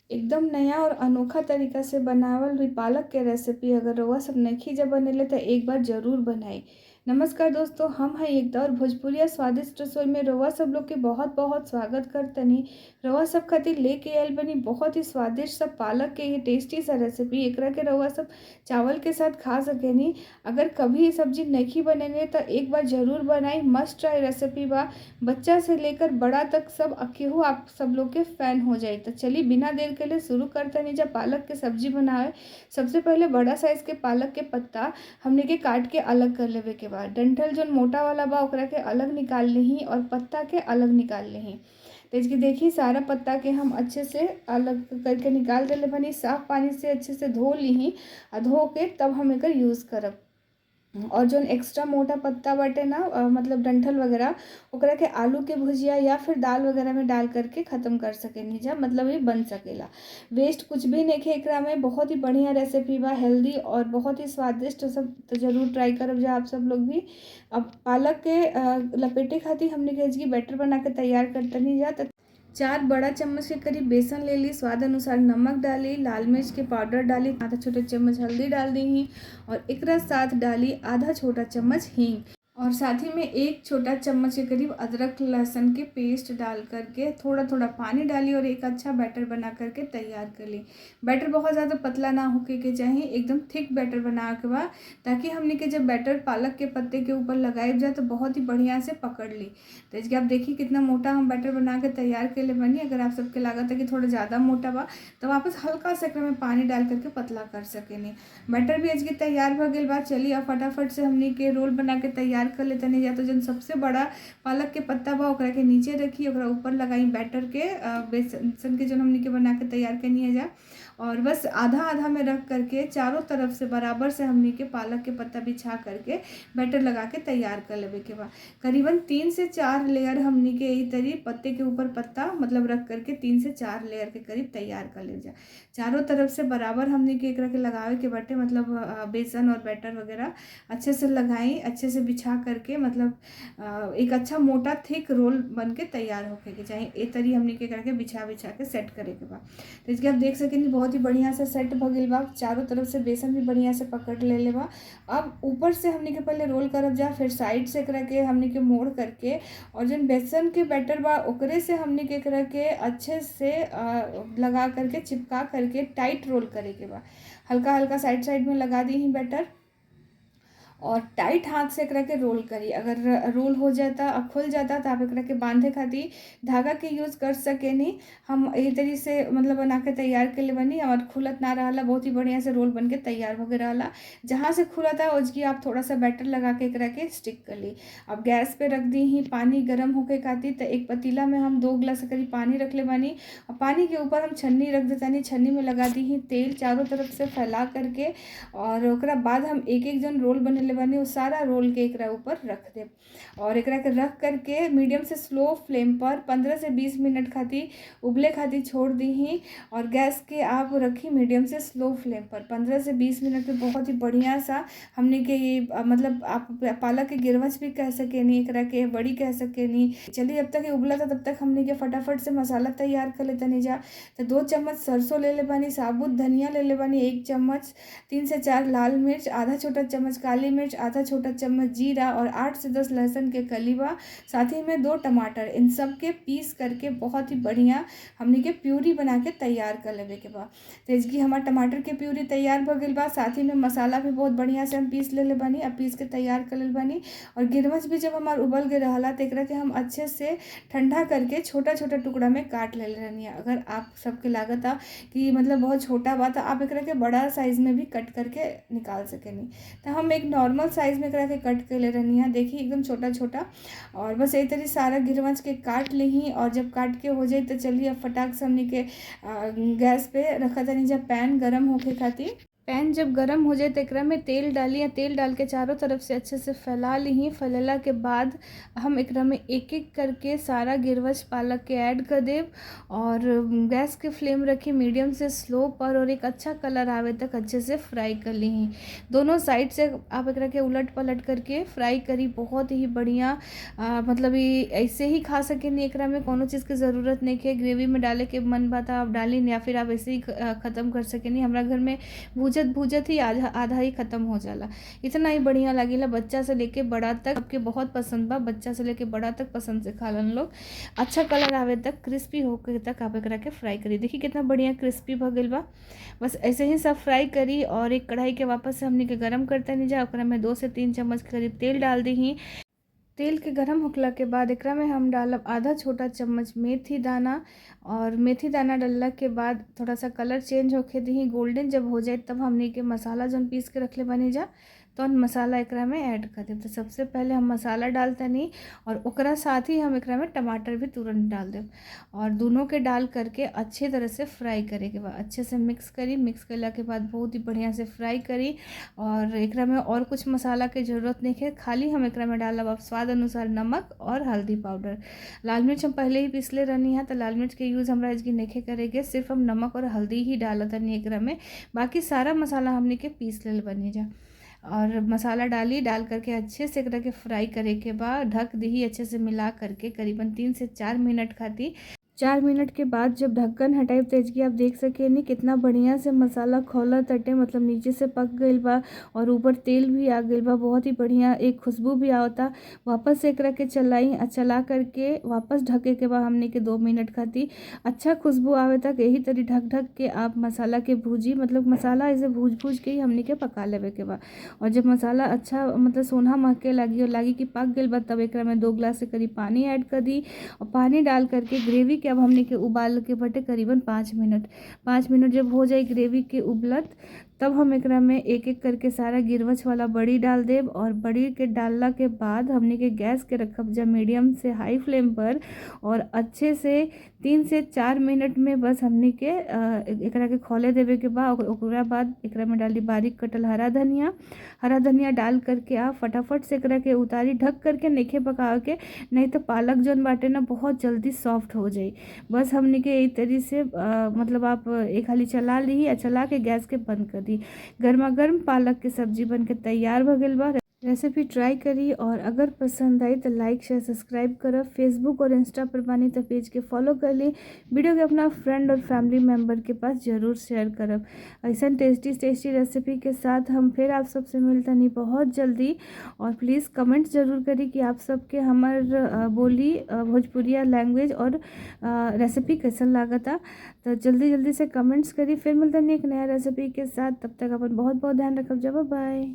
एकदम नया और अनोखा तरीका से बनावल हुई पालक के रेसिपी अगर रउआ सब नइखी जब बनेले तो एक बार जरूर बनाई। नमस्कार दोस्तों, हम हैं एकता और भोजपुरिया स्वादिष्ट रसोई में रउआ सब लोग के बहुत बहुत स्वागत करतनी। रउआ सब खातिर लेके आयल बनी बहुत ही स्वादिष्ट सब पालक के ये टेस्टी सा रेसिपी। एकरा के रउआ सब चावल के साथ खा सकेनी। अगर कभी ये सब्जी नहीं बनेले तो एक बार जरूर बनाई। मस्ट ट्राई रेसिपी बा। बच्चा से लेकर बड़ा तक सब केहू आप सब लोग के फैन हो जाए। तो चलिए बिना देर के लिए शुरू करते नहीं जब पालक के सब्जी बनाए। सबसे पहले बड़ा साइज के पालक के पत्ता हमने के काट के अलग कर लेवे के बाद डंठल जो मोटा वाला बा ओकरा के अलग निकाल ली और पत्ता के अलग निकाल ली। तो इसकी देखिए सारा पत्ता के हम अच्छे से अलग करके निकाल देले बनी। साफ पानी से अच्छे से धो ली और धो के तब हम एकर यूज़ करब। और जो एक्स्ट्रा मोटा पत्ता बाटे ना मतलब डंठल वगैरह ओकरा के आलू के भुजिया या फिर दाल वगैरह में डाल करके ख़त्म कर सकेनी जा, मतलब ये बन सकेला। वेस्ट कुछ भी नहीं है एकरा में। बहुत ही बढ़िया रेसिपी बा, हेल्दी और बहुत ही स्वादिष्ट। सब तो जरूर ट्राई करब जा आप सब लोग भी। अब पालक के लपेटे खातिर हमने के बैटर बना के तैयार करतनी जा। 4 बड़ा चम्मच के करीब बेसन ले ली, स्वाद अनुसार नमक डाली, लाल मिर्च के पाउडर डाली, आधा छोटा चम्मच हल्दी डाल दी और एकरा साथ डाली आधा छोटा चम्मच हींग और साथ ही में 1 छोटा चम्मच के करीब अदरक लहसुन के पेस्ट डाल करके थोड़ा थोड़ा पानी डाली और एक अच्छा बैटर बना करके तैयार कर ली। बैटर बहुत ज़्यादा पतला ना होके के चाहिए, एकदम थिक बैटर बना के बाद ताकि हमने के जब बैटर पालक के पत्ते के ऊपर लगाए जाए तो बहुत ही बढ़िया से पकड़ ली। तो इसके आप देखिए कितना मोटा हम बैटर बना के तैयार कर ले बनी। अगर आप सबके लागत है कि थोड़ा ज़्यादा मोटा बा तो वापस हल्का सा में पानी डाल करके पतला कर सकेनी। बैटर भी इसकी तैयार हो गई बात। चलिए अब फटाफट से हमने के रोल बना के तैयार कर लेते नहीं जाता। जन सबसे बड़ा पालक के पत्ता बा ओकरा के नीचे रखी, ओकरा ऊपर लगाई बैटर के बेसन के जो हमने के बना के तैयार करनी है जा और बस आधा आधा में रख करके चारों तरफ से बराबर से हमने के पालक के पत्ता बिछा करके बैटर लगा के तैयार कर लेवे के बाद करीबन 3 से 4 लेयर हमने के यही तरी पत्ते के ऊपर पत्ता मतलब रख करके 3 से 4 लेयर के करीब तैयार कर ले जा। चारों तरफ से बराबर हमने के एकरा के लगावे के बाटे मतलब बेसन और बैटर वगैरह अच्छे से लगाई, अच्छे से बिछा करके मतलब एक अच्छा मोटा थिक रोल बन के तैयार होके के चाहिए। ए तरी हमने के करके बिछा बिछा के सेट करे के बाद तो इसके आप देख सकेंगे बहुत ही बढ़िया से सेट भ गइल बा। चारों तरफ से बेसन भी बढ़िया से पकड़ ले बा। अब ऊपर से हमने के पहले रोल करब जा, फिर साइड से एकरा के हमने के मोड़ करके और जो बेसन के बैटर बा ओकरे से हमने के एकरा के अच्छे से लगा करके चिपका करके टाइट रोल करे के बा। हल्का हल्का साइड साइड में लगा दी ही बैटर और टाइट हाथ से एकरा के रोल करी। अगर रोल हो जाता और खुल जाता तो आप एकरा के बांधे खातिर धागा के यूज़ कर सकेनी। हम यही तरीके से मतलब बना के तैयार के लिए बनी और खुलत ना रहला, बहुत ही बढ़िया से रोल बन के तैयार हो गया रहला। जहाँ से खुला था उसकी आप थोड़ा सा बैटर लगा के एकरा के स्टिक कर ली। अब गैस पे रख दी ही पानी गर्म होके खातिर तो एक पतीला में हम 2 गिलास करीब पानी रख ले बानी और पानी के ऊपर हम छन्नी रख देतानी। छन्नी में लगा दी ही तेल चारों तरफ से फैला करके और ओकरा बाद हम एक एक जन रोल बने बनी वो सारा रोल के एकरा ऊपर रख दे और एकरा के रख करके मीडियम से स्लो फ्लेम पर 15 से 20 मिनट खातिर उबले खातिर छोड़ दी ही और गैस के आप रखी मीडियम से स्लो फ्लेम पर 15 से 20 मिनट में बहुत ही बढ़िया सा हमने के ये मतलब आप पालक के गिरवच भी कह सके नहीं, एकरा के बड़ी कह सके नहीं। चलिए जब तक ये उबला था तब तक हमने के फटाफट से मसाला तैयार कर लेते नहीं जा। तो 2 चम्मच सरसों ले बानी, साबुत धनिया ले बानी 1 चम्मच, 3 से 4 लाल मिर्च, आधा छोटा चम्मच काली मिर्च, आधा छोटा चम्मच जीरा और 8 से 10 लहसुन के कलीबा, साथ ही में 2 टमाटर। इन सब के पीस करके बहुत ही बढ़िया हमने के प्यूरी बना के तैयार कर लेवे के बाद तो इसकी हमारा टमाटर के प्यूरी तैयार हो गई बा। साथ ही में मसाला भी बहुत बढ़िया से हम पीस ले बानी, अब पीस के तैयार कर ले बानी और गिरवच भी जब हमार उबल गए रहला तो एकरा के हम अच्छे से ठंडा करके छोटा छोटा टुकड़ा में काट ले रहनी। अगर आप सबके लागत आ कि मतलब बहुत छोटा बा तो आप एकरा के बड़ा साइज में भी कट करके निकाल सकेनी। तो हम एक नॉर्मल साइज में करा के कट कर ले रहनी है, देखिए एकदम छोटा छोटा और बस यही तरीके सारा गिरवंच के काट ली और जब काट के हो जाए तो चलिए अब फटाक से हमने के गैस पे रखा था नीचे पैन गरम होके खातिर पैन जब गरम हो जाए तो एकरा में तेल डाली या तेल डाल के चारों तरफ से अच्छे से फैला ली। फैलला के बाद हम एकरा में एक एक करके सारा गिरवच पालक के ऐड कर देव और गैस के फ्लेम रखी मीडियम से स्लो पर और एक अच्छा कलर आवे तक अच्छे से फ्राई कर ली। दोनों साइड से आप एकरा के उलट पलट करके फ्राई करी। बहुत ही बढ़िया मतलब ये ऐसे ही खा सकें, एकरा में कोनो चीज़ की ज़रूरत नहीं है। ग्रेवी में डाले के मन बात आप डाली या फिर आप ऐसे ही ख़त्म कर सकें। हमारा घर में भूजत भूजत ही आधा आधा ही ख़त्म हो जाला। इतना ही बढ़िया लगेला, बच्चा से लेके बड़ा तक सबके बहुत पसंद बा। बच्चा से लेके बड़ा तक पसंद से खालन लोग। अच्छा कलर आवे तक क्रिस्पी होके तक आप एकरा के फ्राई करी। देखिए कितना बढ़िया क्रिस्पी भ गइल बा। बस ऐसे ही सब फ्राई करी और एक कढ़ाई के वापस से हमने के गरम करते नहीं जा। ओकरा में 2 से 3 चम्मच करीब तेल डाल दी। तेल के गरम होखला के बाद एकरा में हम डालब आधा छोटा चम्मच मेथी दाना और मेथी दाना डालला के बाद थोड़ा सा कलर चेंज होके दी। गोल्डन जब हो जाए तब हमने के मसाला जौन पीस के रखले बनी जा तो मसाला एकरा में ऐड कर देब। तो सबसे पहले हम मसाला डालते नहीं और ओकरा साथ ही हम एकरा में टमाटर भी तुरंत डाल देब और दोनों के डाल करके अच्छे तरह से फ्राई करे के बाद अच्छे से मिक्स करी। मिक्स करला के बाद बहुत ही बढ़िया से फ्राई करी और एकरा में और कुछ मसाला के ज़रूरत नहीं है। खाली हम एकरा में डालब अब स्वाद अनुसार नमक और हल्दी पाउडर। लाल मिर्च हम पहले ही पीसले रहनी है तो लाल मिर्च के यूज़ हमरा इसकी नहीं करेंगे। सिर्फ हम नमक और हल्दी ही डालत नहीं एकरा में, बाकी सारा मसाला हमने के पीस ले बनी जा। और मसाला डाल करके अच्छे से एकरा के फ्राई करे के बाद ढक दी। अच्छे से मिला करके करीबन 3 से 4 मिनट खाती। 4 मिनट के बाद जब ढक्कन हटाई तेज की आप देख सके नहीं कितना बढ़िया से मसाला खौला तटे, मतलब नीचे से पक गइल बा और ऊपर तेल भी आ गइल बा। बहुत ही बढ़िया एक खुशबू भी आवता। वापस से एकरा के चलाई चला करके वापस ढके के बाद हमने के 2 मिनट खाती अच्छा खुशबू आवे तक यही तरी ढक ढक के आप मसाला के भूजी, मतलब मसाला ऐसे भूज के ही हमने के पका लेवे के बा। और जब मसाला अच्छा मतलब सोना महके लगी और लगी कि पक गइल बा तब एकरा में 2 गिलास से करीब पानी ऐड कर दी और पानी डाल करके ग्रेवी अब हमने के उबाल के बटे करीबन 5 मिनट जब हो जाए ग्रेवी के उबलत तब हम एकरा में एक एक करके सारा गिरवच वाला बड़ी डाल देब और बड़ी के डालला के बाद हमने के गैस के रखब जब मीडियम से हाई फ्लेम पर और अच्छे से 3 से 4 मिनट में बस हमने के एकरा के खोले देवे के बाद ओकरा बाद एकरा में डाली बारीक कटल हरा धनिया डाल करके आप फटाफट से एकरा के उतारी। ढक करके नहीं पका के, नहीं तो पालक जौन बाटे ना बहुत जल्दी सॉफ्ट हो जाए। बस हमने के यही तरीके से मतलब आप एक हाली चला ली या चला के गैस के बंद कर दी। गर्मा गर्म पालक की सब्जी बन के तैयार हो गई बा। रेसिपी ट्राई करी और अगर पसंद आई तो लाइक शेयर सब्सक्राइब करब। फेसबुक और इंस्टा पर बानी तो पेज के फॉलो कर ली। वीडियो के अपना फ्रेंड और फैमिली मेम्बर के पास ज़रूर शेयर करब। ऐसा टेस्टी रेसिपी के साथ हम फिर आप सबसे मिलते नहीं बहुत जल्दी। और प्लीज़ कमेंट ज़रूर करी कि आप सबके हमार बोली भोजपुरिया लैंग्वेज और रेसिपी कैसन लागता। तो जल्दी से कमेंट्स करी। फिर मिलते नहीं एक नया रेसिपी के साथ, तब तक अपन बहुत ध्यान रखब। जब बाय।